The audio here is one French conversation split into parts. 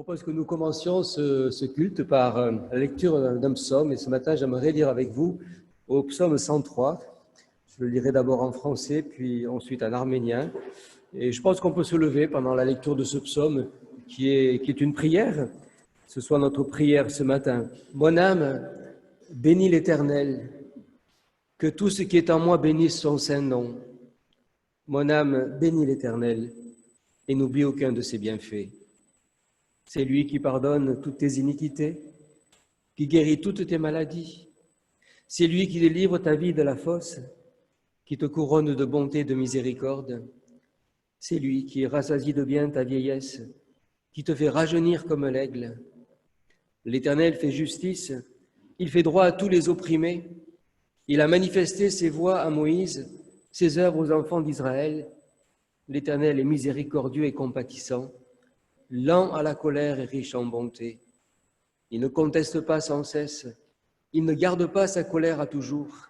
propose que nous commencions ce culte par la lecture d'un psaume. Et ce matin, j'aimerais lire avec vous au psaume 103. Je le lirai d'abord en français, puis ensuite en arménien. Et je pense qu'on peut se lever pendant la lecture de ce psaume qui est une prière. Ce soit notre prière ce matin. Mon âme, bénis l'Éternel. Que tout ce qui est en moi bénisse son saint nom. Mon âme, bénis l'Éternel et n'oublie aucun de ses bienfaits. C'est lui qui pardonne toutes tes iniquités, qui guérit toutes tes maladies. C'est lui qui délivre ta vie de la fosse, qui te couronne de bonté et de miséricorde. C'est lui qui rassasie de bien ta vieillesse, qui te fait rajeunir comme l'aigle. L'Éternel fait justice, il fait droit à tous les opprimés. Il a manifesté ses voies à Moïse, ses œuvres aux enfants d'Israël. L'Éternel est miséricordieux et compatissant, lent à la colère et riche en bonté. Il ne conteste pas sans cesse, il ne garde pas sa colère à toujours.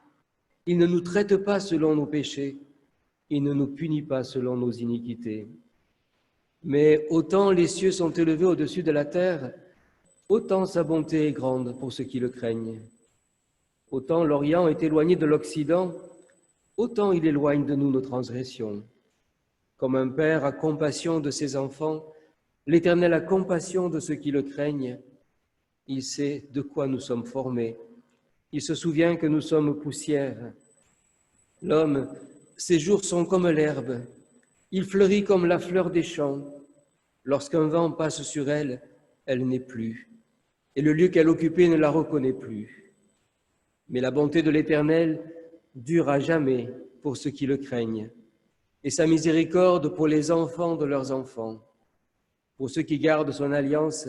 Il ne nous traite pas selon nos péchés, il ne nous punit pas selon nos iniquités. Mais autant les cieux sont élevés au-dessus de la terre, autant sa bonté est grande pour ceux qui le craignent. Autant l'Orient est éloigné de l'Occident, autant il éloigne de nous nos transgressions. Comme un père a compassion de ses enfants, l'Éternel a compassion de ceux qui le craignent. Il sait de quoi nous sommes formés. Il se souvient que nous sommes poussière. L'homme, ses jours sont comme l'herbe. Il fleurit comme la fleur des champs. Lorsqu'un vent passe sur elle, elle n'est plus. Et le lieu qu'elle occupait ne la reconnaît plus. Mais la bonté de l'Éternel dure à jamais pour ceux qui le craignent, et sa miséricorde pour les enfants de leurs enfants, pour ceux qui gardent son alliance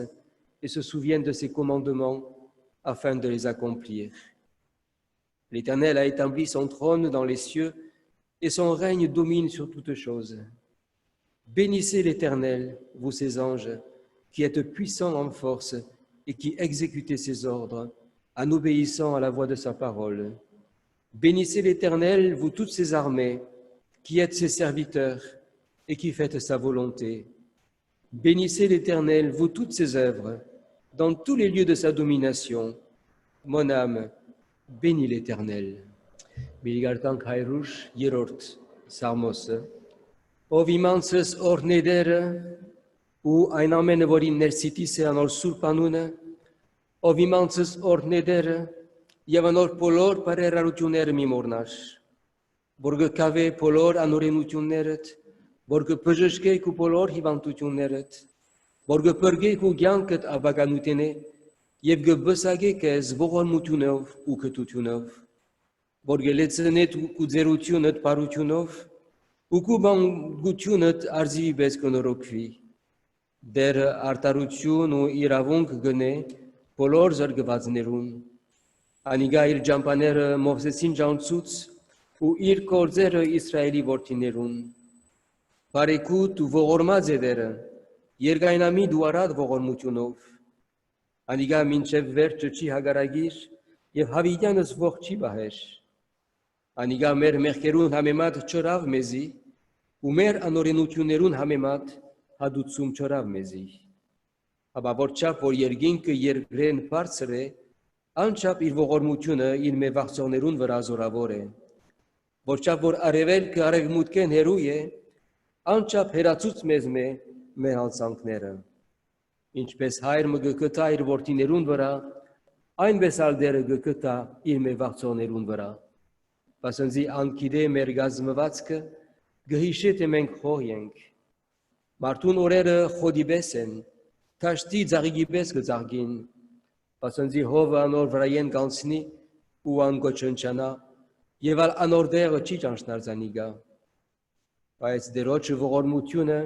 et se souviennent de ses commandements afin de les accomplir. L'Éternel a établi son trône dans les cieux et son règne domine sur toutes choses. Bénissez l'Éternel, vous ses anges, qui êtes puissants en force et qui exécutez ses ordres en obéissant à la voix de sa parole. Bénissez l'Éternel, vous toutes ses armées, qui êtes ses serviteurs et qui faites sa volonté. Bénissez l'Éternel, vous toutes ses œuvres, dans tous les lieux de sa domination. Mon âme, bénis l'Éternel. Biligartan Kairush, Yerort, Samos. Ով իմանցս օրնեդերը ու այն ամենը, որին ներսիտիս է անոր սուրբ անունը, ով իմանցս օրնեդերը եւ անոր բոլոր բարերարությունները մի մորնար, որ գկավե բոլոր անօրենություններդ, որ կբժշկեք ու բոլոր հիվանդություններդ, որ կփրկեք ու կյանքդ աբականութենե եւ կբսակեք ես ողորմությունով ու քթությունով, որ գլեցնետ ու ձերությունդ բարությունով ու կուբանգությունդ արզիվի պես կնորոգվի, դեր արտարություն ու իրավունք գնե բոլոր զրկվածներուն, անիգա իր ջամփաները Մովսեսին ջանցուց ու իր կորձերը Իսրայելի որդիներուն, բարեկուտ ու ողորմած է դերը, երկայնամիտ ու արատ ողորմությունով, անիգա մինչև վերջը չի հագարագիր եւ հավիտյանս ողջ չի բահեր, անիգա մեր մեղքերուն համեմատ չրավ մեզի ու մեր անօրենություններուն համեմատ հադուցում չրավ մեզի, ապա որչափ որ երկինքը երկրեն բարձր է, անչափ իր ողորմությունը իր մեղվացողներուն վրա զորավոր է, որչափ որ արևելքը արևմուտքեն հեռու է, անչափ հեռացուց մեզ մեր անցանքները, ինչպես հայրը կգտա իր որդիներուն վրա, այնպես ալ դերը կգտա իր մեղվացողներուն վրա, բասնզի անկիդե մեր գազմվածքը գհիշե թե մենք խոհ ենք, մարդուն օրերը խոդի պես են, թաշտի ձաղիգի պես կձաղգին, բասնզի հովը անոր վրայեն կանցնի ու անգոչնչանա, եւ անոր դեղը չի ճանչնարձանի գա, բայց դերոջը ողորմությունը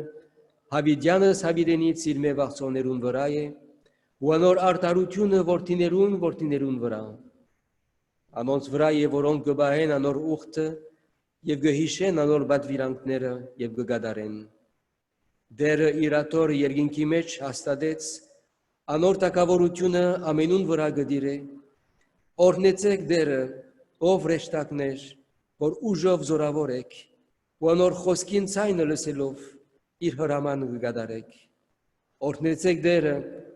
հավիդյանս հավիդենից իր մեղվացողներուն վրա է, ու անոր արդարությունը որդիներուն վրա, անոնց վրա է, որոնք կբահեն անոր ուխտը եւ կհիշեն անոր բադվիրանքները եւ կգադարեն։ Դերը իրատոր երկինքի մեջ հաստատեց, անոր տակավորությունը ամենուն վրա գդիրե, օրնեցեք դերը, ով ռեշտակներ, որ ուժով զորավոր եք, ու անոր խոսքին ցայնը լսելով իր հրամանը կգադարեք։ Օրհնեցեք դերը,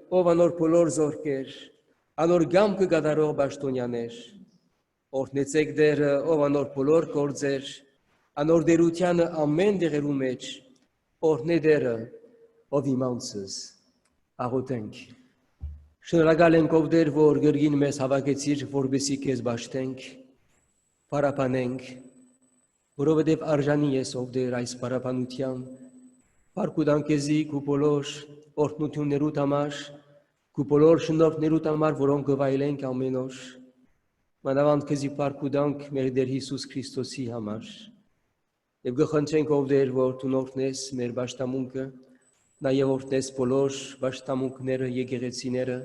ով անոր բոլոր զորքեր, անոր գամքը գադարող Բաշտոնյաներ, օրհնեցեք դերը, ով անոր բոլոր գործեր, անոր դերությանը ամեն դեղերու մեջ, օրհնե դերը, ով իմանցս, աղոթենք։ Շնորհակալ ենք ով դեր, որ գրգին մեզ հավաքեցիր, որպեսզի քեզ բաշտենք, պարապանենք, որովհետև արժանի ես ով դեր այս պարապանության, Պարկուդան քեզի քու բոլոր օրհնություններուդ համար, քու բոլոր շնորհներուդ համար, որոնք գվայելենք ամեն օր, մանավանդ քեզի պարկուդանք մեր Տեր Հիսուս Քրիստոսի համար, եւ գխնդրենք ով դեր, որ դու օրհնես մեր բաշտամունքը, նաեւ օրհնես բոլոր բաշտամունքները, եկեղեցիները,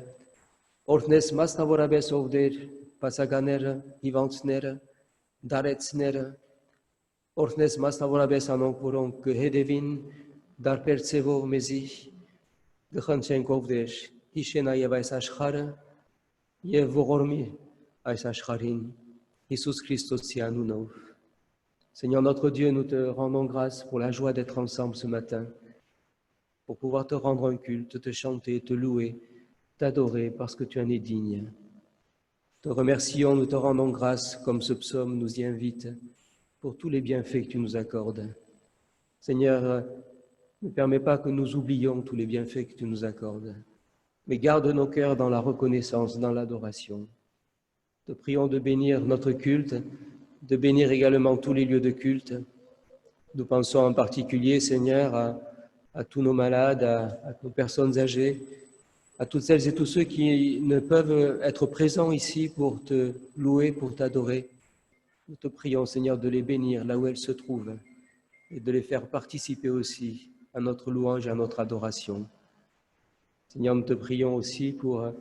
օրհնես մասնավորապես ով դեր, բացականները, հիվանդները, դարեցները, օրհնես մասնավորապես անոնք, որոնք կհետևին դարբեր ցևով մեզի, գխնդրենք ով դեր, հիշե նաև այս աշխարհը եւ ողորմի այս աշխարհին Jésus Christosի անունով. Seigneur notre Dieu, nous te rendons grâce pour la joie d'être ensemble ce matin, pour pouvoir te rendre un culte, te chanter, te louer, t'adorer parce que tu en es digne. Te remercions, nous te rendons grâce, comme ce psaume nous y invite, pour tous les bienfaits que tu nous accordes. Seigneur, ne permets pas que nous oublions tous les bienfaits que tu nous accordes, mais garde nos cœurs dans la reconnaissance, dans l'adoration. Te prions de bénir notre culte, de bénir également tous les lieux de culte. Nous pensons en particulier, Seigneur, à tous nos malades, à nos personnes âgées, à toutes celles et tous ceux qui ne peuvent être présents ici pour te louer, pour t'adorer. Nous te prions, Seigneur, de les bénir là où elles se trouvent et de les faire participer aussi à notre louange et à notre adoration. Seigneur, nous te prions aussi pour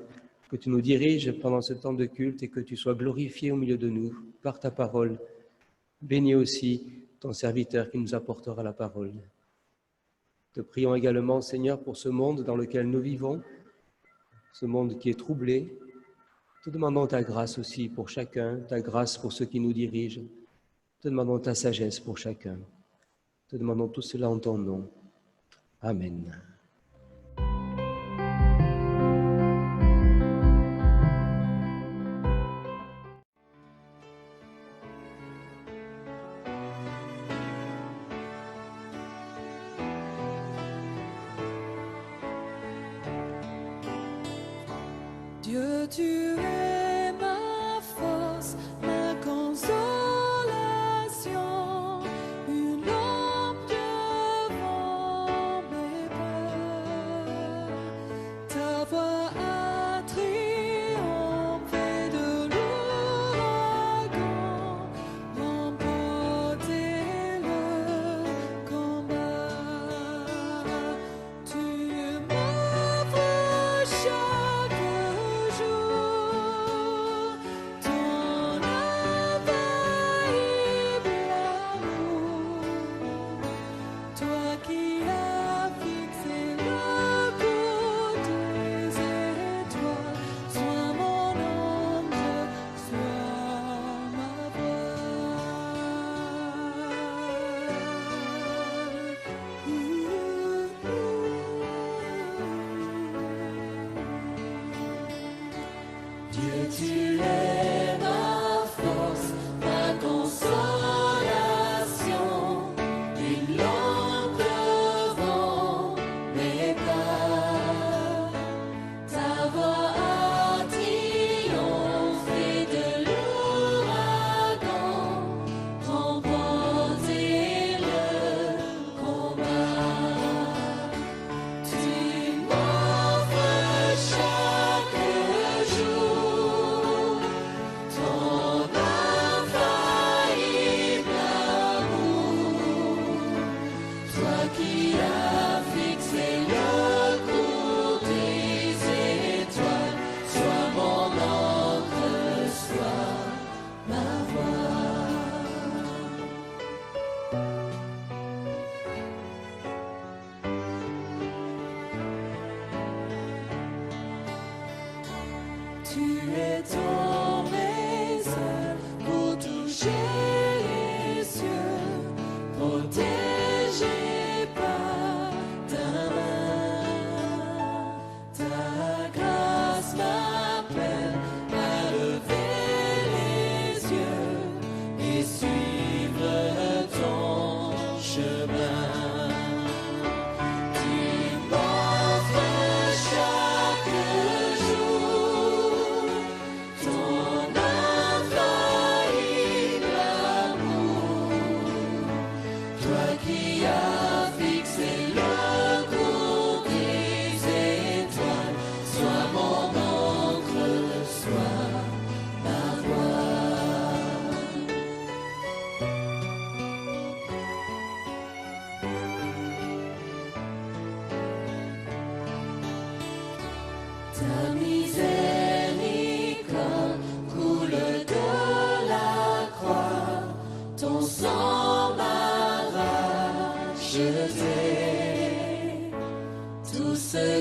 que tu nous diriges pendant ce temps de culte et que tu sois glorifié au milieu de nous par ta parole. Bénis aussi ton serviteur qui nous apportera la parole. Te prions également, Seigneur, pour ce monde dans lequel nous vivons, ce monde qui est troublé. Te demandons ta grâce aussi pour chacun, ta grâce pour ceux qui nous dirigent. Te demandons ta sagesse pour chacun. Te demandons tout cela en ton nom. Amen. Dieu, tu es ma force, ma consolation, une lampe devant mes pas. Ta voix a triomphé de l'ouragan, remporté le combat. Tu m'ouvres chaque jour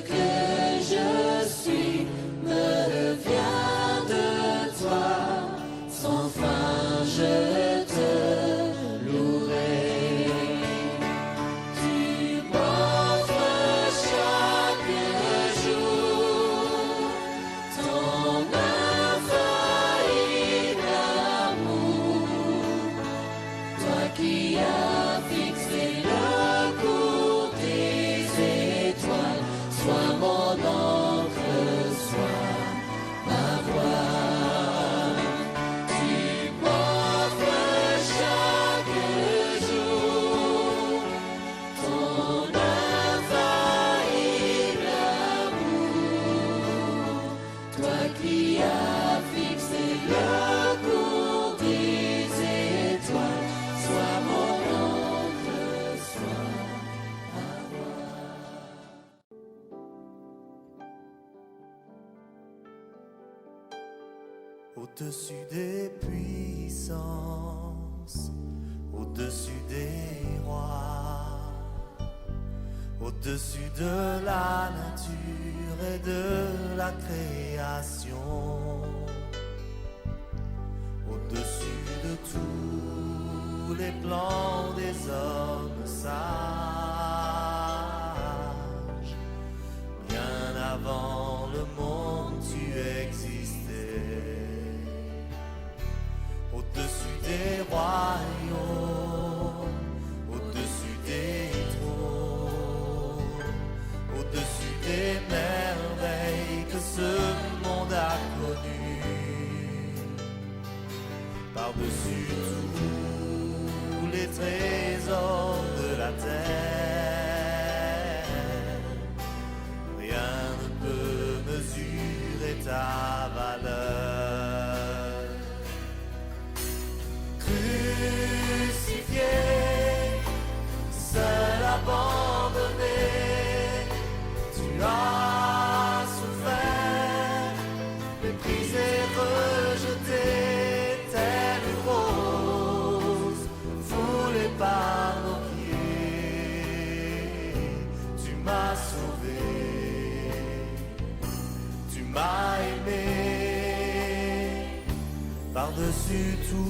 que je suis me vient de toi. Sans fin, je te louerai. Tu m'offres chaque jour ton infaillible amour. Toi qui as fixé le cours des étoiles, sois mon encre, sois ma voix. Tu m'offres chaque jour ton infaillible amour. Toi qui as fixé le cours des étoiles, sois mon encre, sois ma voix. Au-dessus des puissances, au-dessus des rois, au-dessus de la nature et de la création, au-dessus de tous les plans des hommes sages, bien avant le monde tu existais. Au-dessus des royaumes, au-dessus des trônes, au-dessus des merveilles que ce monde a connues, par-dessus tous les trésors de la terre, rien ne peut mesurer ta valeur. Crucifié, seul abandonné, tu as souffert, méprisé, rejeté, telle une rose, foulée par nos pieds. Tu m'as sauvé, tu m'as aimé, par-dessus tout.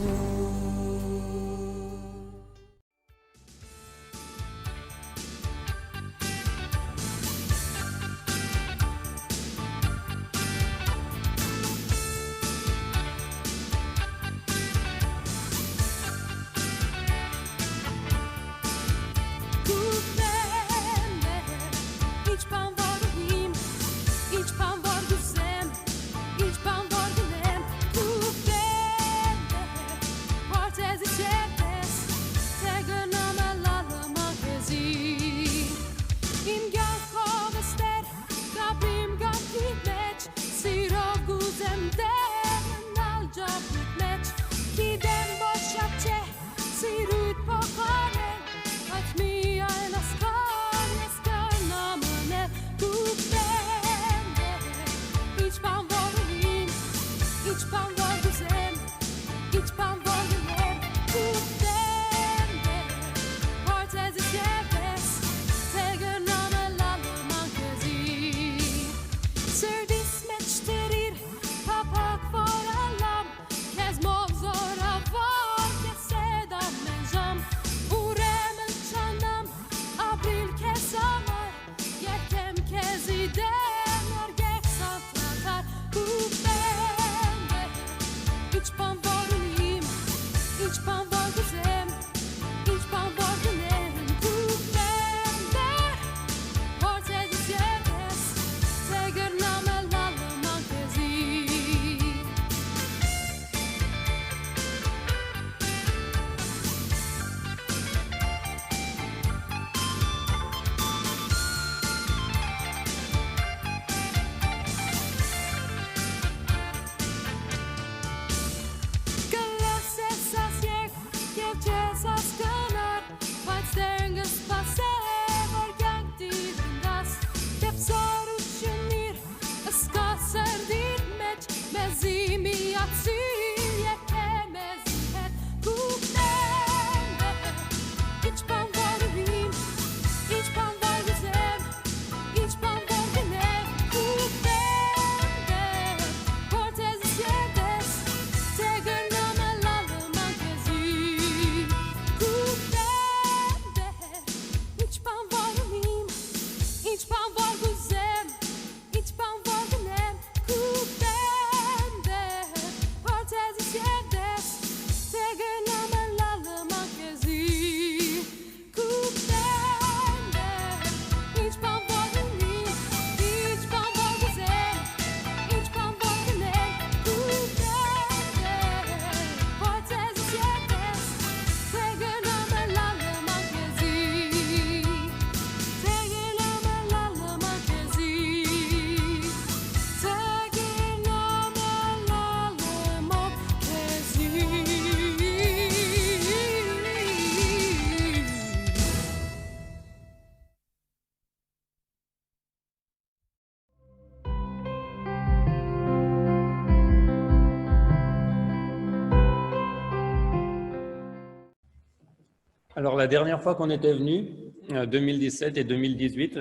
Alors, la dernière fois qu'on était venu, 2017 et 2018,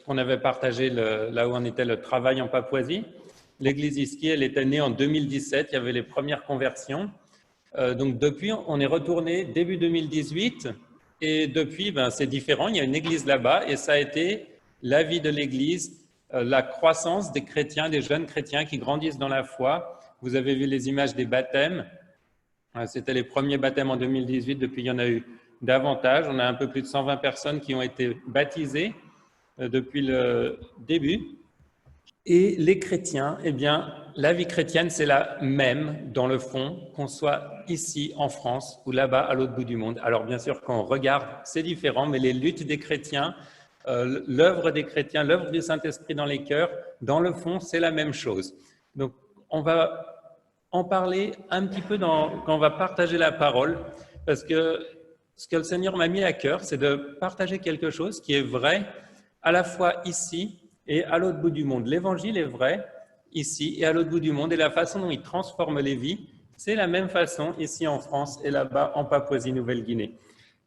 on avait partagé là où on était le travail en Papouasie. L'église ici, elle était née en 2017, il y avait les premières conversions. Donc, depuis, on est retourné début 2018 et depuis, c'est différent. Il y a une église là-bas et ça a été la vie de l'église, la croissance des chrétiens, des jeunes chrétiens qui grandissent dans la foi. Vous avez vu les images des baptêmes. C'était les premiers baptêmes en 2018. Depuis, il y en a eu davantage. On a un peu plus de 120 personnes qui ont été baptisées depuis le début. Et les chrétiens, eh bien, la vie chrétienne, c'est la même dans le fond, qu'on soit ici en France ou là-bas à l'autre bout du monde. Alors bien sûr, quand on regarde, c'est différent, mais les luttes des chrétiens, l'œuvre des chrétiens, l'œuvre du Saint-Esprit dans les cœurs, dans le fond, c'est la même chose. Donc, on va en parler un petit peu quand on va partager la parole, parce que ce que le Seigneur m'a mis à cœur, c'est de partager quelque chose qui est vrai à la fois ici et à l'autre bout du monde. L'Évangile est vrai ici et à l'autre bout du monde, et la façon dont il transforme les vies, c'est la même façon ici en France et là-bas en Papouasie-Nouvelle-Guinée.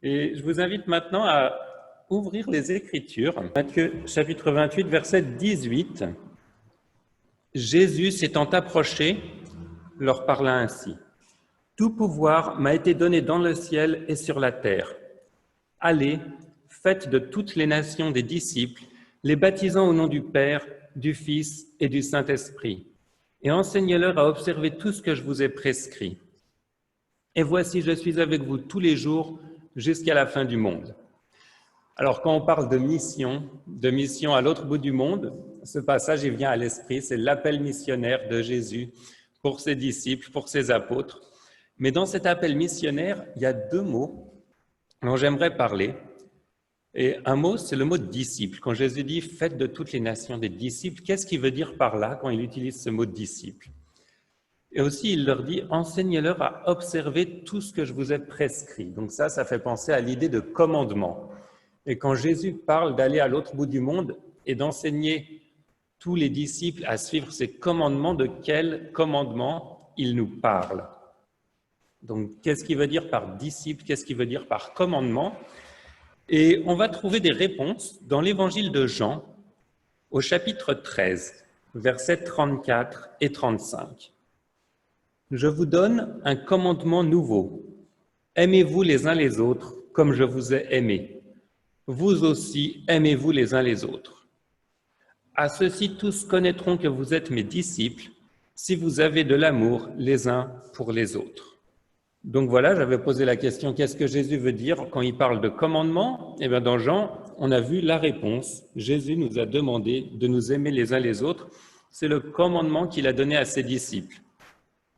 Et je vous invite maintenant à ouvrir les Écritures. Matthieu chapitre 28, verset 18. Jésus s'étant approché, leur parla ainsi. Tout pouvoir m'a été donné dans le ciel et sur la terre. Allez, faites de toutes les nations des disciples, les baptisant au nom du Père, du Fils et du Saint-Esprit, et enseignez-leur à observer tout ce que je vous ai prescrit. Et voici, je suis avec vous tous les jours jusqu'à la fin du monde. Alors, quand on parle de mission à l'autre bout du monde, ce passage, il vient à l'esprit, c'est l'appel missionnaire de Jésus pour ses disciples, pour ses apôtres. Mais dans cet appel missionnaire, il y a deux mots dont j'aimerais parler. Et un mot, c'est le mot disciple. Quand Jésus dit « faites de toutes les nations des disciples », qu'est-ce qu'il veut dire par là quand il utilise ce mot « disciple » ? Et aussi, il leur dit « enseignez-leur à observer tout ce que je vous ai prescrit ». Donc ça fait penser à l'idée de commandement. Et quand Jésus parle d'aller à l'autre bout du monde et d'enseigner tous les disciples à suivre ses commandements, de quel commandement il nous parle ? Donc, qu'est-ce qu'il veut dire par disciple ? Qu'est-ce qu'il veut dire par commandement ? Et on va trouver des réponses dans l'évangile de Jean, au chapitre 13, versets 34 et 35. « Je vous donne un commandement nouveau. Aimez-vous les uns les autres comme je vous ai aimés. Vous aussi, aimez-vous les uns les autres. À ceci, tous connaîtront que vous êtes mes disciples, si vous avez de l'amour les uns pour les autres. » Donc voilà, j'avais posé la question, qu'est-ce que Jésus veut dire quand il parle de commandement ? Eh bien, dans Jean, on a vu la réponse. Jésus nous a demandé de nous aimer les uns les autres. C'est le commandement qu'il a donné à ses disciples.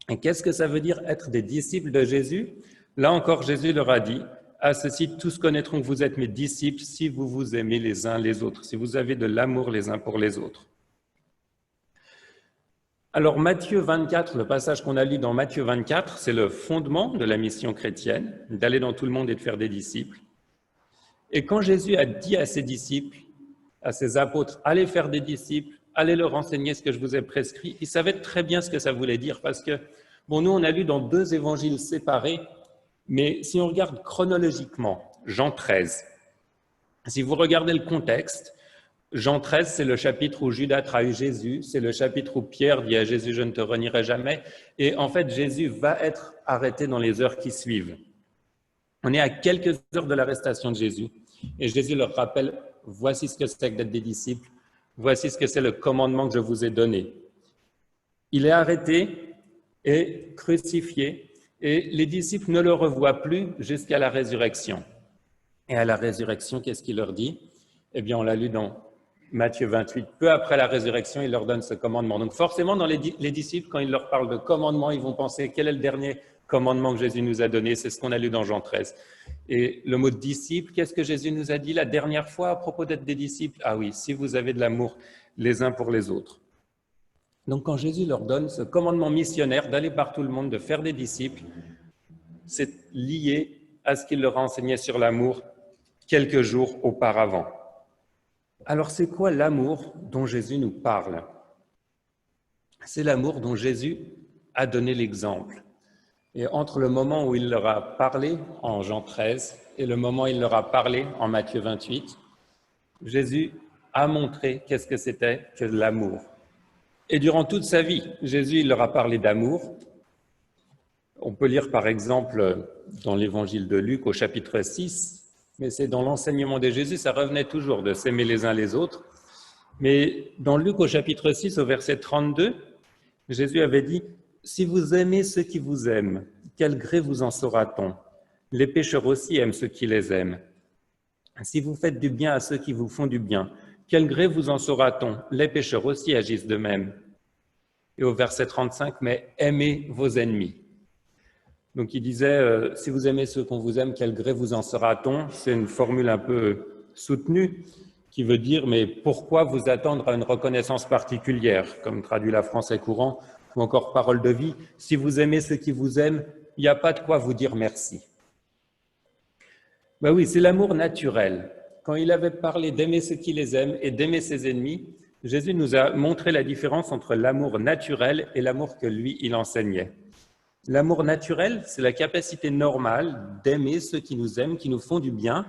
Et qu'est-ce que ça veut dire être des disciples de Jésus ? Là encore, Jésus leur a dit, « À ceci, tous connaîtront que vous êtes mes disciples si vous vous aimez les uns les autres, si vous avez de l'amour les uns pour les autres. » Alors Matthieu 24, le passage qu'on a lu dans Matthieu 24, c'est le fondement de la mission chrétienne, d'aller dans tout le monde et de faire des disciples. Et quand Jésus a dit à ses disciples, à ses apôtres, allez faire des disciples, allez leur enseigner ce que je vous ai prescrit, il savait très bien ce que ça voulait dire parce que, bon, nous on a lu dans deux évangiles séparés, mais si on regarde chronologiquement, Jean 13, si vous regardez le contexte, Jean 13, c'est le chapitre où Judas trahit Jésus, c'est le chapitre où Pierre dit à Jésus « Je ne te renierai jamais ». Et en fait, Jésus va être arrêté dans les heures qui suivent. On est à quelques heures de l'arrestation de Jésus. Et Jésus leur rappelle « Voici ce que c'est que d'être des disciples, voici ce que c'est le commandement que je vous ai donné ». Il est arrêté et crucifié, et les disciples ne le revoient plus jusqu'à la résurrection. Et à la résurrection, qu'est-ce qu'il leur dit ? Eh bien, on l'a lu dans Matthieu 28, peu après la résurrection, il leur donne ce commandement. Donc forcément, dans les disciples, quand il leur parle de commandement, ils vont penser quel est le dernier commandement que Jésus nous a donné. C'est ce qu'on a lu dans Jean 13. Et le mot disciple, qu'est-ce que Jésus nous a dit la dernière fois à propos d'être des disciples ? Ah oui, si vous avez de l'amour les uns pour les autres. Donc quand Jésus leur donne ce commandement missionnaire d'aller par tout le monde, de faire des disciples, c'est lié à ce qu'il leur a enseigné sur l'amour quelques jours auparavant. Alors, c'est quoi l'amour dont Jésus nous parle ? C'est l'amour dont Jésus a donné l'exemple. Et entre le moment où il leur a parlé, en Jean 13, et le moment où il leur a parlé en Matthieu 28, Jésus a montré qu'est-ce que c'était que l'amour. Et durant toute sa vie, Jésus il leur a parlé d'amour. On peut lire par exemple dans l'évangile de Luc au chapitre 6, mais c'est dans l'enseignement de Jésus, ça revenait toujours de s'aimer les uns les autres. Mais dans Luc au chapitre 6, au verset 32, Jésus avait dit « Si vous aimez ceux qui vous aiment, quel gré vous en saura-t-on? Les pécheurs aussi aiment ceux qui les aiment. Si vous faites du bien à ceux qui vous font du bien, quel gré vous en saura-t-on? Les pécheurs aussi agissent de même. » Et au verset 35, « Mais aimez vos ennemis. » Donc il disait, si vous aimez ceux qu'on vous aime, quel gré vous en sera-t-on? C'est une formule un peu soutenue qui veut dire, mais pourquoi vous attendre à une reconnaissance particulière, comme traduit la Français courant, ou encore parole de vie, si vous aimez ceux qui vous aiment, il n'y a pas de quoi vous dire merci. Ben oui, c'est l'amour naturel. Quand il avait parlé d'aimer ceux qui les aiment et d'aimer ses ennemis, Jésus nous a montré la différence entre l'amour naturel et l'amour que lui, il enseignait. L'amour naturel, c'est la capacité normale d'aimer ceux qui nous aiment, qui nous font du bien,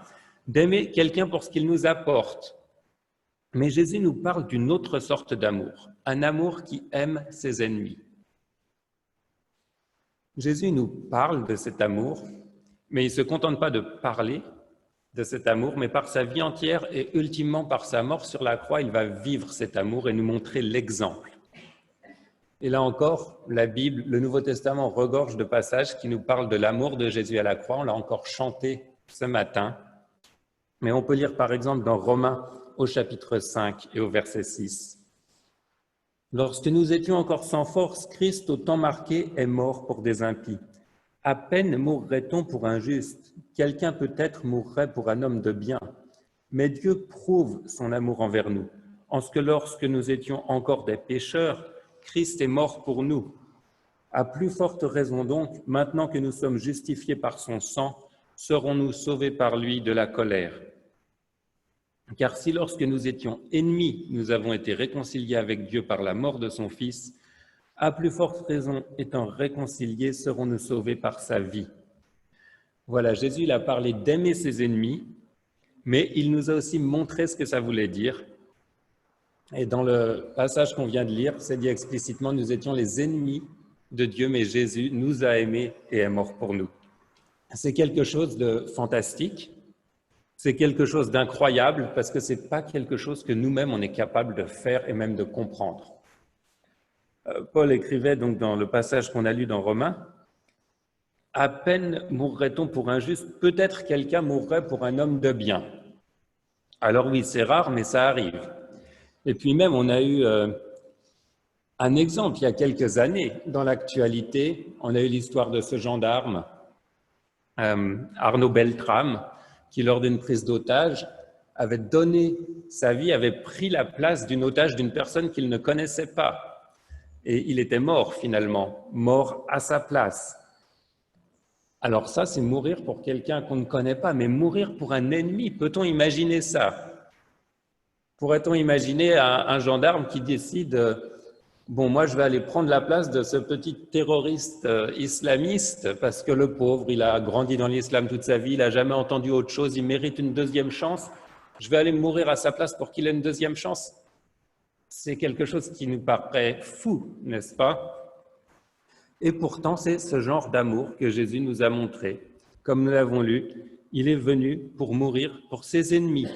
d'aimer quelqu'un pour ce qu'il nous apporte. Mais Jésus nous parle d'une autre sorte d'amour, un amour qui aime ses ennemis. Jésus nous parle de cet amour, mais il ne se contente pas de parler de cet amour, mais par sa vie entière et ultimement par sa mort sur la croix, il va vivre cet amour et nous montrer l'exemple. Et là encore, la Bible, le Nouveau Testament regorge de passages qui nous parlent de l'amour de Jésus à la croix. On l'a encore chanté ce matin. Mais on peut lire par exemple dans Romains au chapitre 5 et au verset 6. « Lorsque nous étions encore sans force, Christ, au temps marqué, est mort pour des impies. À peine mourrait-on pour un juste. Quelqu'un peut-être mourrait pour un homme de bien. Mais Dieu prouve son amour envers nous, en ce que lorsque nous étions encore des pécheurs, Christ est mort pour nous. À plus forte raison donc, maintenant que nous sommes justifiés par son sang, serons-nous sauvés par lui de la colère. Car si lorsque nous étions ennemis, nous avons été réconciliés avec Dieu par la mort de son Fils, à plus forte raison, étant réconciliés, serons-nous sauvés par sa vie. » Voilà, Jésus il a parlé d'aimer ses ennemis, mais il nous a aussi montré ce que ça voulait dire. Et dans le passage qu'on vient de lire, c'est dit explicitement, nous étions les ennemis de Dieu, mais Jésus nous a aimés et est mort pour nous. C'est quelque chose de fantastique, c'est quelque chose d'incroyable, parce que ce n'est pas quelque chose que nous-mêmes on est capable de faire et même de comprendre. Paul écrivait donc dans le passage qu'on a lu dans Romains, « À peine mourrait-on pour un juste, peut-être quelqu'un mourrait pour un homme de bien. » Alors oui, c'est rare, mais ça arrive. Et puis même, on a eu un exemple il y a quelques années dans l'actualité. On a eu l'histoire de ce gendarme, Arnaud Beltrame, qui lors d'une prise d'otage avait donné sa vie, avait pris la place d'une otage d'une personne qu'il ne connaissait pas. Et il était mort finalement, mort à sa place. Alors ça, c'est mourir pour quelqu'un qu'on ne connaît pas, mais mourir pour un ennemi, peut-on imaginer ça ? Pourrait-on imaginer un gendarme qui décide « Bon, moi, je vais aller prendre la place de ce petit terroriste islamiste parce que le pauvre, il a grandi dans l'islam toute sa vie, il n'a jamais entendu autre chose, il mérite une deuxième chance. Je vais aller mourir à sa place pour qu'il ait une deuxième chance. » C'est quelque chose qui nous paraît fou, n'est-ce pas? Et pourtant, c'est ce genre d'amour que Jésus nous a montré. Comme nous l'avons lu, il est venu pour mourir pour ses ennemis.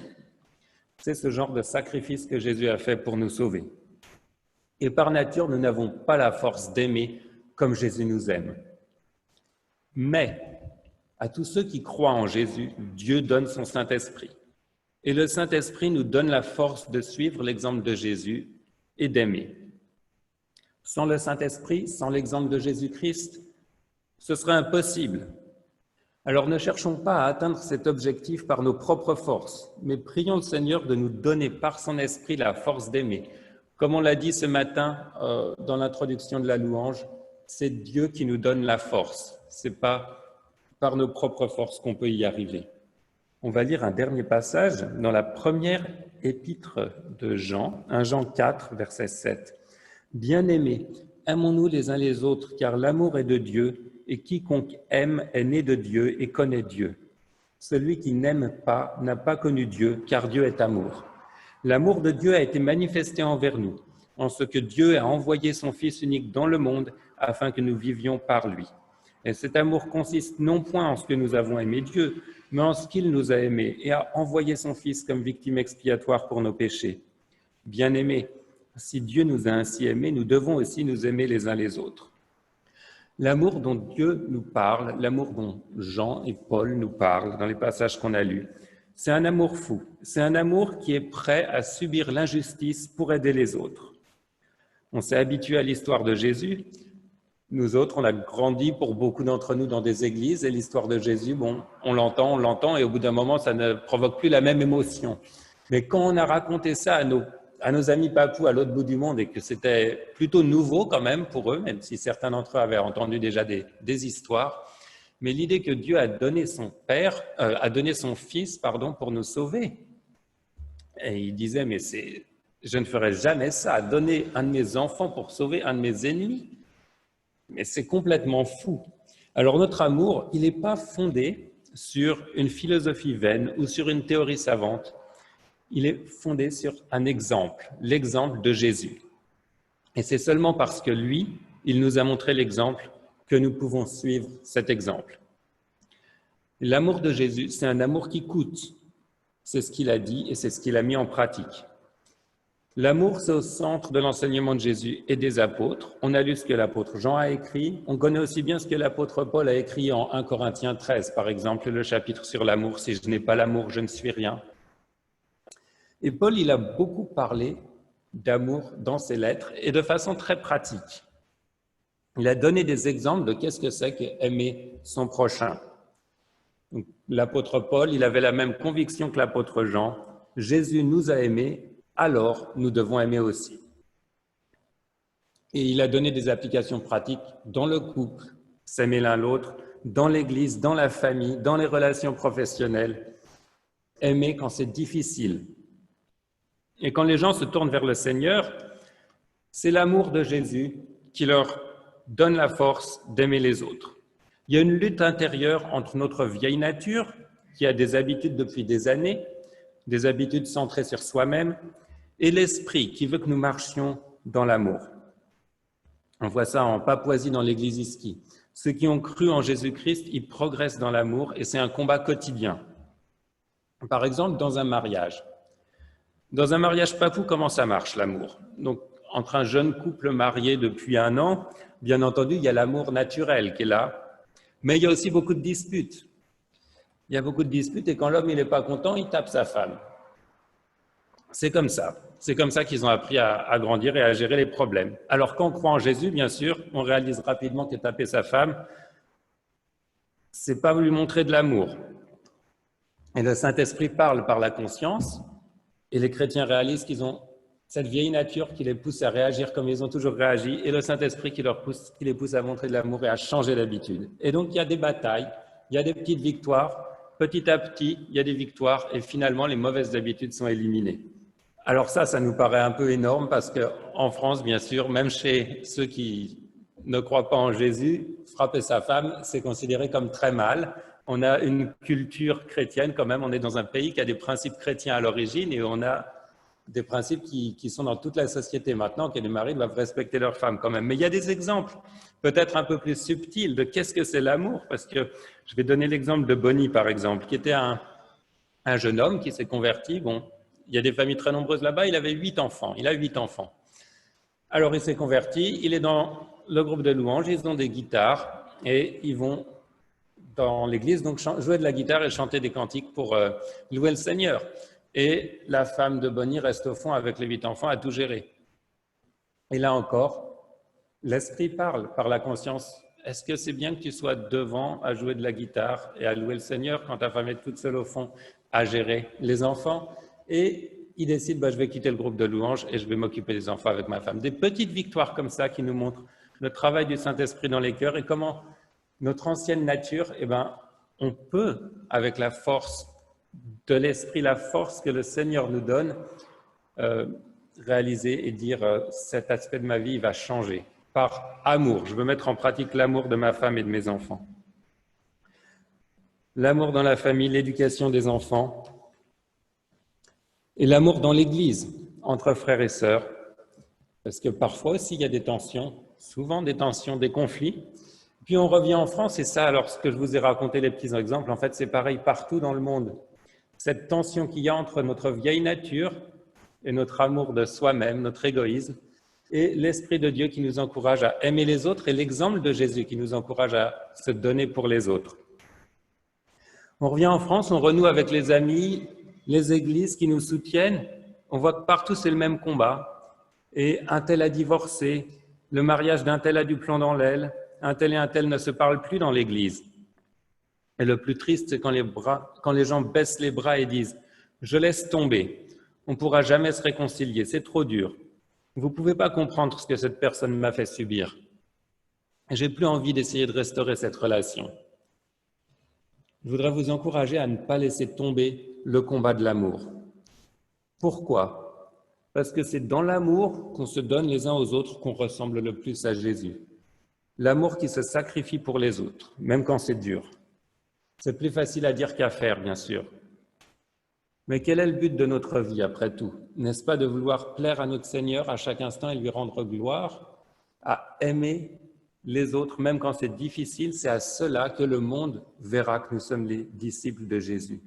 C'est ce genre de sacrifice que Jésus a fait pour nous sauver. Et par nature, nous n'avons pas la force d'aimer comme Jésus nous aime. Mais à tous ceux qui croient en Jésus, Dieu donne son Saint-Esprit. Et le Saint-Esprit nous donne la force de suivre l'exemple de Jésus et d'aimer. Sans le Saint-Esprit, sans l'exemple de Jésus-Christ, ce serait impossible. Alors ne cherchons pas à atteindre cet objectif par nos propres forces, mais prions le Seigneur de nous donner par son Esprit la force d'aimer. Comme on l'a dit ce matin dans l'introduction de la louange, c'est Dieu qui nous donne la force. Ce n'est pas par nos propres forces qu'on peut y arriver. On va lire un dernier passage dans la première épître de Jean, 1 Jean 4, verset 7. « Bien-aimés, aimons-nous les uns les autres, car l'amour est de Dieu, et quiconque aime est né de Dieu et connaît Dieu. Celui qui n'aime pas n'a pas connu Dieu, car Dieu est amour. L'amour de Dieu a été manifesté envers nous, en ce que Dieu a envoyé son Fils unique dans le monde afin que nous vivions par lui. Et cet amour consiste non point en ce que nous avons aimé Dieu, mais en ce qu'il nous a aimés et a envoyé son Fils comme victime expiatoire pour nos péchés. Bien-aimés, si Dieu nous a ainsi aimés, nous devons aussi nous aimer les uns les autres. L'amour dont Dieu nous parle, l'amour dont Jean et Paul nous parlent dans les passages qu'on a lus, c'est un amour fou. C'est un amour qui est prêt à subir l'injustice pour aider les autres. On s'est habitué à l'histoire de Jésus. Nous autres, on a grandi pour beaucoup d'entre nous dans des églises et l'histoire de Jésus, bon, on l'entend et au bout d'un moment, ça ne provoque plus la même émotion. Mais quand on a raconté ça à nos amis papous à l'autre bout du monde et que c'était plutôt nouveau quand même pour eux, même si certains d'entre eux avaient entendu déjà des histoires, mais l'idée que Dieu a donné son Fils, pour nous sauver. Et il disait, mais je ne ferai jamais ça, donner un de mes enfants pour sauver un de mes ennemis. Mais c'est complètement fou. Alors notre amour, il n'est pas fondé sur une philosophie vaine ou sur une théorie savante. Il est fondé sur un exemple, l'exemple de Jésus. Et c'est seulement parce que lui, il nous a montré l'exemple que nous pouvons suivre cet exemple. L'amour de Jésus, c'est un amour qui coûte. C'est ce qu'il a dit et c'est ce qu'il a mis en pratique. L'amour, c'est au centre de l'enseignement de Jésus et des apôtres. On a lu ce que l'apôtre Jean a écrit. On connaît aussi bien ce que l'apôtre Paul a écrit en 1 Corinthiens 13, par exemple, le chapitre sur l'amour. « Si je n'ai pas l'amour, je ne suis rien ». Et Paul, il a beaucoup parlé d'amour dans ses lettres et de façon très pratique. Il a donné des exemples de qu'est-ce que c'est qu'aimer son prochain. Donc, l'apôtre Paul, il avait la même conviction que l'apôtre Jean. Jésus nous a aimés, alors nous devons aimer aussi. Et il a donné des applications pratiques dans le couple, s'aimer l'un l'autre, dans l'église, dans la famille, dans les relations professionnelles. Aimer quand c'est difficile. Et quand les gens se tournent vers le Seigneur, c'est l'amour de Jésus qui leur donne la force d'aimer les autres. Il y a une lutte intérieure entre notre vieille nature, qui a des habitudes depuis des années, des habitudes centrées sur soi-même, et l'esprit qui veut que nous marchions dans l'amour. On voit ça en Papouasie dans l'église Iski. Ceux qui ont cru en Jésus-Christ, ils progressent dans l'amour et c'est un combat quotidien. Par exemple, dans un mariage. Dans un mariage papou, comment ça marche l'amour? Donc, entre un jeune couple marié depuis 1 an, bien entendu, il y a l'amour naturel qui est là, mais il y a aussi beaucoup de disputes. Il y a beaucoup de disputes et quand l'homme n'est pas content, il tape sa femme. C'est comme ça. C'est comme ça qu'ils ont appris à grandir et à gérer les problèmes. Alors quand on croit en Jésus, bien sûr, on réalise rapidement que taper sa femme, c'est pas lui montrer de l'amour. Et le Saint-Esprit parle par la conscience, et les chrétiens réalisent qu'ils ont cette vieille nature qui les pousse à réagir comme ils ont toujours réagi, et le Saint-Esprit qui les pousse à montrer de l'amour et à changer d'habitude. Et donc il y a des batailles, il y a des petites victoires, petit à petit, il y a des victoires, et finalement les mauvaises habitudes sont éliminées. Alors ça nous paraît un peu énorme parce qu'en France, bien sûr, même chez ceux qui ne croient pas en Jésus, frapper sa femme, c'est considéré comme très mal. On a une culture chrétienne quand même, on est dans un pays qui a des principes chrétiens à l'origine et on a des principes qui sont dans toute la société maintenant, que les maris doivent respecter leurs femmes quand même. Mais il y a des exemples peut-être un peu plus subtils de qu'est-ce que c'est l'amour, parce que je vais donner l'exemple de Bonnie par exemple, qui était un jeune homme qui s'est converti, il y a des familles très nombreuses là-bas, il avait 8 enfants, il a 8 enfants. Alors il s'est converti, il est dans le groupe de louanges, ils ont des guitares et ils vont dans l'église donc jouer de la guitare et chanter des cantiques pour louer le Seigneur. Et la femme de Bonnie reste au fond avec les 8 enfants à tout gérer. Et là encore, l'esprit parle par la conscience. Est-ce que c'est bien que tu sois devant à jouer de la guitare et à louer le Seigneur quand ta femme est toute seule au fond à gérer les enfants? Et il décide, je vais quitter le groupe de louanges et je vais m'occuper des enfants avec ma femme. Des petites victoires comme ça qui nous montrent le travail du Saint-Esprit dans les cœurs et comment notre ancienne nature, on peut, avec la force de l'Esprit, la force que le Seigneur nous donne, réaliser et dire cet aspect de ma vie va changer par amour. Je veux mettre en pratique l'amour de ma femme et de mes enfants. l'amour dans la famille, l'éducation des enfants et l'amour dans l'Église, entre frères et sœurs. Parce que parfois aussi, il y a des tensions, souvent des tensions, des conflits. Puis on revient en France, et ça, alors ce que je vous ai raconté, les petits exemples, en fait, c'est pareil partout dans le monde. Cette tension qu'il y a entre notre vieille nature et notre amour de soi-même, notre égoïsme, et l'Esprit de Dieu qui nous encourage à aimer les autres, et l'exemple de Jésus qui nous encourage à se donner pour les autres. On revient en France, on renoue avec les amis, les églises qui nous soutiennent. On voit que partout, c'est le même combat. Et un tel a divorcé, le mariage d'un tel a du plomb dans l'aile, un tel et un tel ne se parlent plus dans l'église. Et le plus triste, c'est quand les gens baissent les bras et disent « Je laisse tomber, on ne pourra jamais se réconcilier, c'est trop dur. Vous ne pouvez pas comprendre ce que cette personne m'a fait subir. J'ai plus envie d'essayer de restaurer cette relation. » Je voudrais vous encourager à ne pas laisser tomber le combat de l'amour. Pourquoi ? Parce que c'est dans l'amour qu'on se donne les uns aux autres qu'on ressemble le plus à Jésus. L'amour qui se sacrifie pour les autres, même quand c'est dur. C'est plus facile à dire qu'à faire, bien sûr. Mais quel est le but de notre vie, après tout ? N'est-ce pas de vouloir plaire à notre Seigneur à chaque instant et lui rendre gloire, à aimer les autres, même quand c'est difficile? C'est à cela que le monde verra que nous sommes les disciples de Jésus.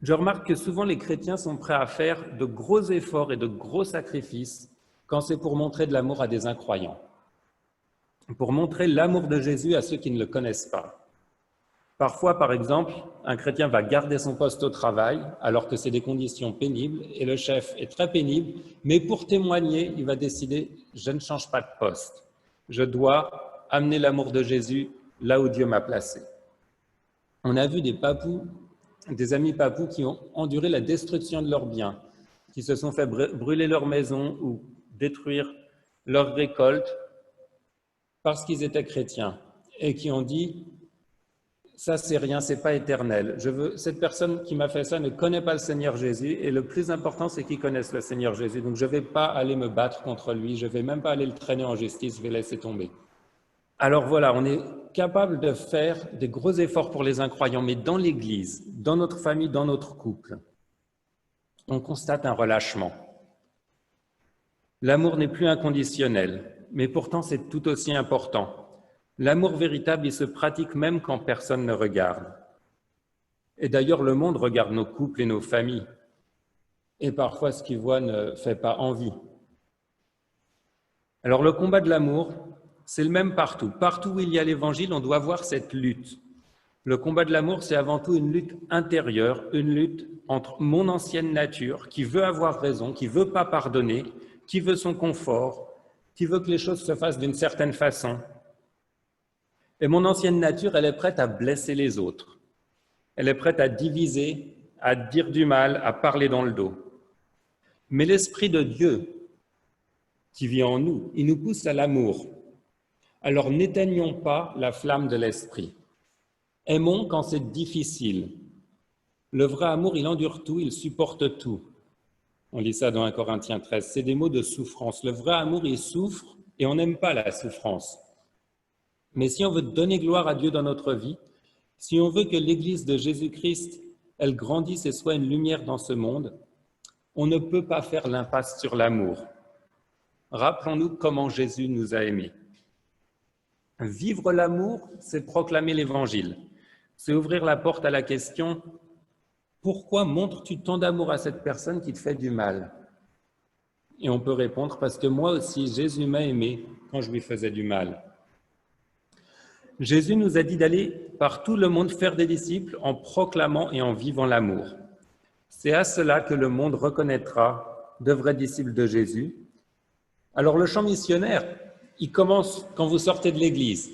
Je remarque que souvent les chrétiens sont prêts à faire de gros efforts et de gros sacrifices quand c'est pour montrer de l'amour à des incroyants, pour montrer l'amour de Jésus à ceux qui ne le connaissent pas. Parfois, par exemple, un chrétien va garder son poste au travail alors que c'est des conditions pénibles et le chef est très pénible, mais pour témoigner, il va décider « je ne change pas de poste, je dois amener l'amour de Jésus là où Dieu m'a placé ». On a vu des amis papous qui ont enduré la destruction de leurs biens, qui se sont fait brûler leur maison ou détruire leur récolte parce qu'ils étaient chrétiens et qui ont dit « ça c'est rien, c'est pas éternel. Cette personne qui m'a fait ça ne connaît pas le Seigneur Jésus et le plus important c'est qu'il connaisse le Seigneur Jésus. Donc je ne vais pas aller me battre contre lui, je ne vais même pas aller le traîner en justice, je vais laisser tomber. » Alors voilà, on est capable de faire des gros efforts pour les incroyants, mais dans l'Église, dans notre famille, dans notre couple, on constate un relâchement. L'amour n'est plus inconditionnel, mais pourtant c'est tout aussi important. L'amour véritable, il se pratique même quand personne ne regarde. Et d'ailleurs, le monde regarde nos couples et nos familles. Et parfois, ce qu'il voit ne fait pas envie. Alors, le combat de l'amour, c'est le même partout. Partout où il y a l'Évangile, on doit voir cette lutte. Le combat de l'amour, c'est avant tout une lutte intérieure, une lutte entre mon ancienne nature, qui veut avoir raison, qui ne veut pas pardonner, qui veut son confort, qui veut que les choses se fassent d'une certaine façon. Et mon ancienne nature, elle est prête à blesser les autres. Elle est prête à diviser, à dire du mal, à parler dans le dos. Mais l'Esprit de Dieu qui vit en nous, il nous pousse à l'amour. Alors n'éteignons pas la flamme de l'Esprit. Aimons quand c'est difficile. Le vrai amour, il endure tout, il supporte tout. On lit ça dans 1 Corinthiens 13. C'est des mots de souffrance. Le vrai amour, il souffre et on n'aime pas la souffrance. Mais si on veut donner gloire à Dieu dans notre vie, si on veut que l'Église de Jésus-Christ, elle grandisse et soit une lumière dans ce monde, on ne peut pas faire l'impasse sur l'amour. Rappelons-nous comment Jésus nous a aimés. Vivre l'amour, c'est proclamer l'Évangile. C'est ouvrir la porte à la question « Pourquoi montres-tu tant d'amour à cette personne qui te fait du mal ?» Et on peut répondre « Parce que moi aussi, Jésus m'a aimé quand je lui faisais du mal. » Jésus nous a dit d'aller par tout le monde faire des disciples en proclamant et en vivant l'amour. C'est à cela que le monde reconnaîtra de vrais disciples de Jésus. Alors le chant missionnaire, il commence quand vous sortez de l'Église.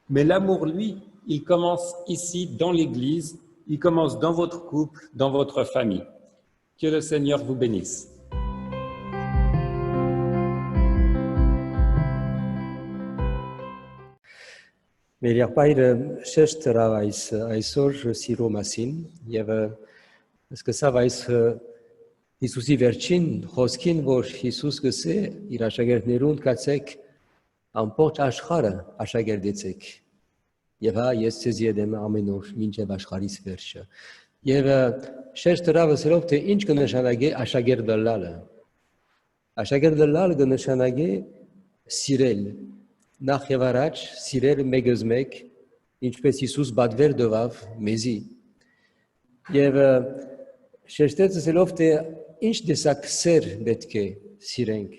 Mais l'amour, lui, il commence ici, dans l'Église, il commence dans votre couple, dans votre famille. Que le Seigneur vous bénisse. Meliarpair šešteravais այսօր սիրոմասին եւ ըստ կսավայս Հիսուսի վերջին խոսքին, որ Հիսուս գսե իր աշակերտներուն կացեք ամբողջ աշխարհը աշակերտեցեք Եվ հա ես ցեզ յետեմ ամեն օր մինչև աշխարհիս վերջը։ Եվ շեշտ հրավսելով թե ինչ կնշանակի աշակերտ դառնալը։ Աշակերտ դառնալը կնշանակի սիրել, նախ եւ առաջ սիրել մեկս մեկ, ինչպես Հիսուս բادվեր դվավ մեզի։ Եվ շեշտեց ասելով թե ինչ տեսակ սեր պետք է սիրենք,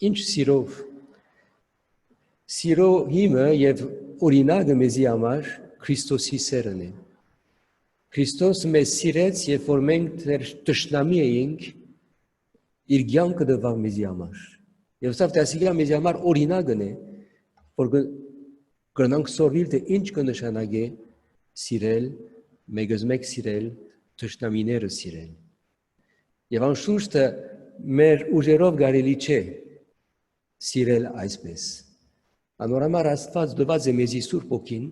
ինչ սիրով։ Սիրո հիմը եւ օրինակը մեզի համար Քրիստոսի սերն է։ Քրիստոս մեզ սիրեց, երբ որ մենք տշնամի էինք, իր կյանքը տվավ մեզի համար։ Եվ սա դասիկա մեզի համար օրինակն է, որ կրնանք սովորել թե ինչ կնշանակի սիրել, մեկս մեկ սիրել, տշնամիները սիրել։ Եվ անշուշտ մեր ուժերով կարելի չէ սիրել այսպես։ Անորամար Աստված տված է մեզի Սուրբ Օքին,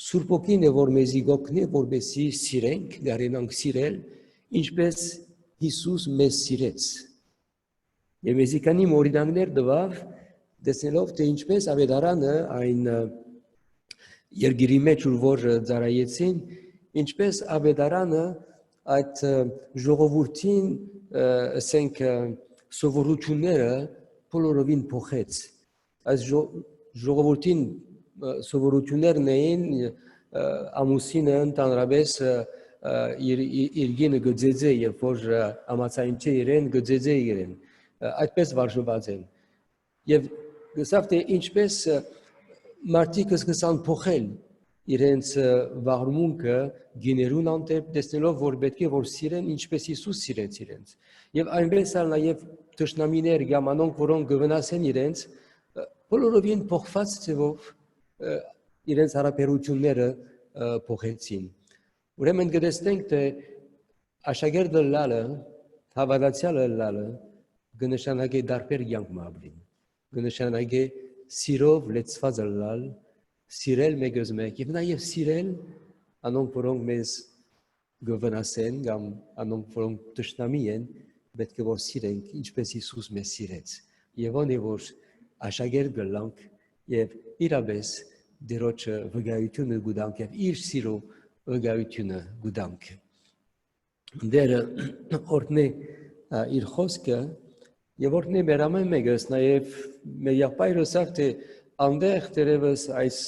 Սուրբ Օքին է որ մեզի գոքնի, որպեսզի սիրենք, կարենանք սիրել, ինչպես Հիսուս մեզ սիրեց։ Եվ մեզի կանի օրինակներ տվավ, տեսնելով թե ինչպես ավետարանը այն երկրի մեջ որ ծառայեցին, ինչպես ավետարանը այդ ժողովրդին ասենք սովորությունները բոլորովին փոխեց։ Այս ժողովրդին սովորություններն էին ամուսինը ընդհանրապես իր գինը գծեծե, երբ որ ամացային չէ իրեն գծեծե իրեն, այդպես վարժված են։ Եվ գսավ թե ինչպես մարդիկ սկսան փոխել իրենց վարմունքը գիներուն անտեպ, տեսնելով որ պետք է որ սիրեն ինչպես Հիսուս սիրեց իրենց։ Եւ այնպես էլ նաեւ թշնամիներ գամանոնք, որոնք գվնասեն իրենց, բոլորովին փոխված ձևով իրենց հարաբերությունները փոխեցին։ Ուրեմն կտեսնենք թե աշակերտը լալը, հավատացյալը լալը կնշանակի դարբեր կյանք ապրին, կնշանակի սիրով լեցված լալ, սիրել մեկս մեկ եւ նաեւ սիրել անոնք որոնք մեզ գվնասեն կամ անոնք որոնք տշնամի են, պետք է որ սիրենք ինչպես Հիսուս մեզ սիրեց։ Եվ ոնե որ աշակերտ գլանք եւ իրապես դերոջը վկայությունը գուտանք եւ իր սիրո վկայությունը գուտանք։ Դերը օրտնե իր խոսքը եւ օրտնե մեր ամեն մեկս նաեւ մեր եղբայրս ավտե անդեղ դերևս այս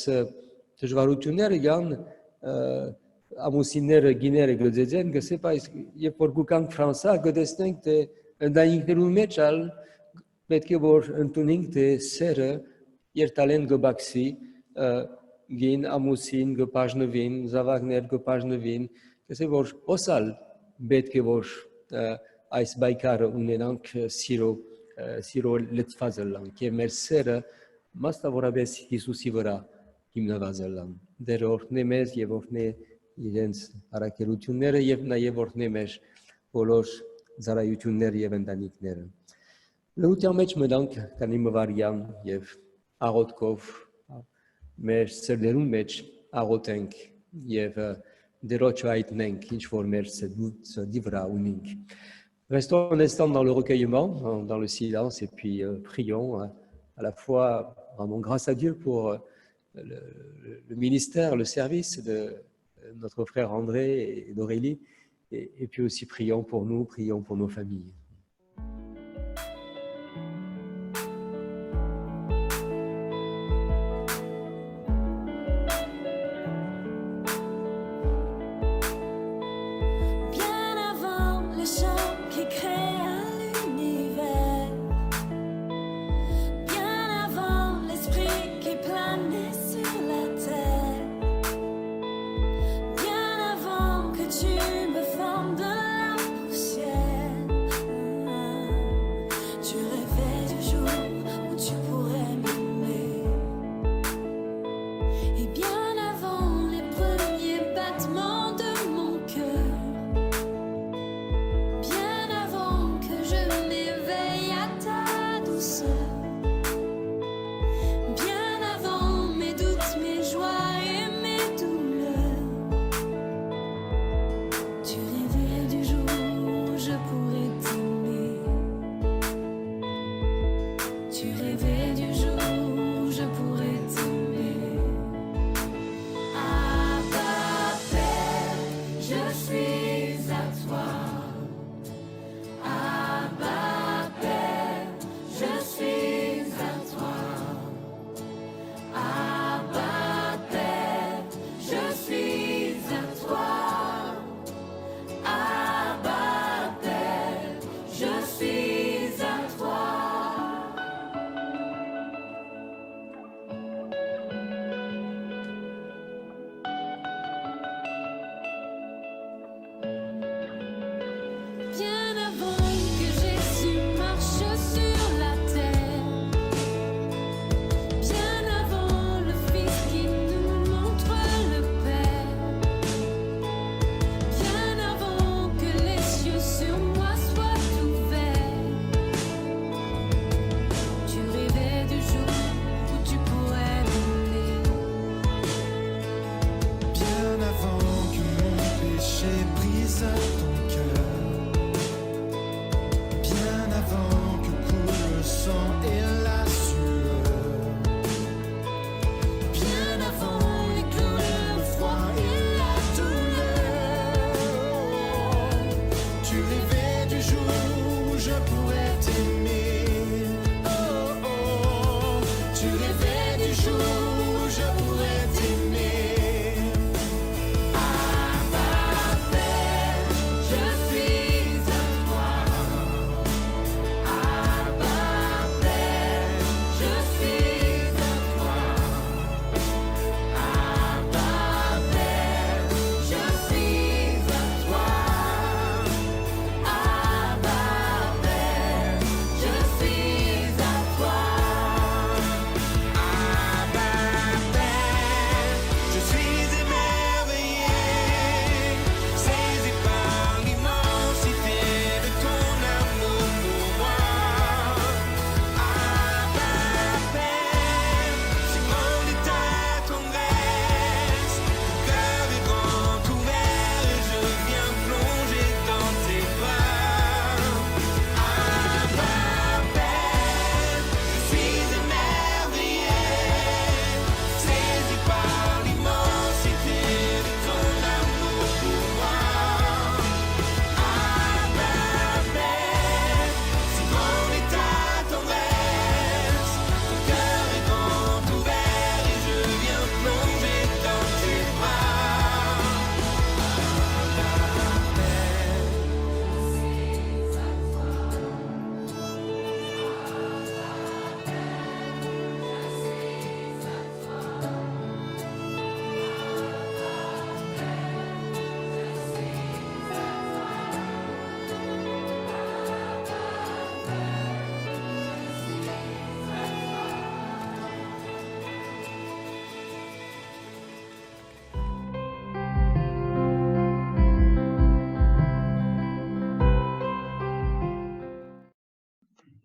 դժվարությունները կան ամուսինները գիները գծեծեն գսեպ այս երբ որ գուկանք Ֆրանսա գտեսնենք թե ընտանիքներուն մեջ ալ պետք է որ ընդունենք թե սերը երտալեն գբաքսի գին ամուսին գբաժնվին զավակներ գբաժնվին գսե որ օսալ պետք է որ այս բայկարը ունենանք սիրո լծված լանք եւ մեր սերը մաստավորապես Հիսուսի վրա հիմնված լան դեր օրհնե մեզ եւ օրհնե իրենց առաքելությունները եւ նաեւ օրհնե մեր բոլոր ծառայությունները եւ ընտանիքները լույսի մեջ մտանք կանի մվարյան եւ աղոթքով մեր սերդերուն մեջ աղոթենք եւ դերոջ այտնենք ինչ որ մեր սրդի վրա ունենք Restons un instant dans le recueillement, dans le silence, et puis prions à la fois, rendons grâce à Dieu pour le ministère, le service de notre frère André et d'Aurélie, et puis aussi prions pour nous, prions pour nos familles.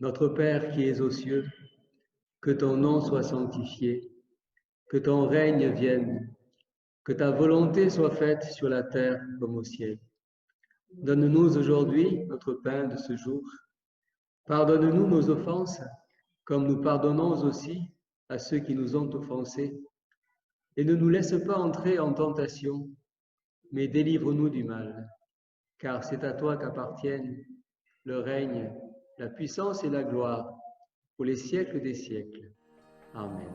Notre Père qui es aux cieux, que ton nom soit sanctifié, que ton règne vienne, que ta volonté soit faite sur la terre comme au ciel. Donne-nous aujourd'hui notre pain de ce jour. Pardonne-nous nos offenses, comme nous pardonnons aussi à ceux qui nous ont offensés. Et ne nous laisse pas entrer en tentation, mais délivre-nous du mal. Car c'est à toi qu'appartiennent le règne, la puissance et la gloire pour les siècles des siècles. Amen.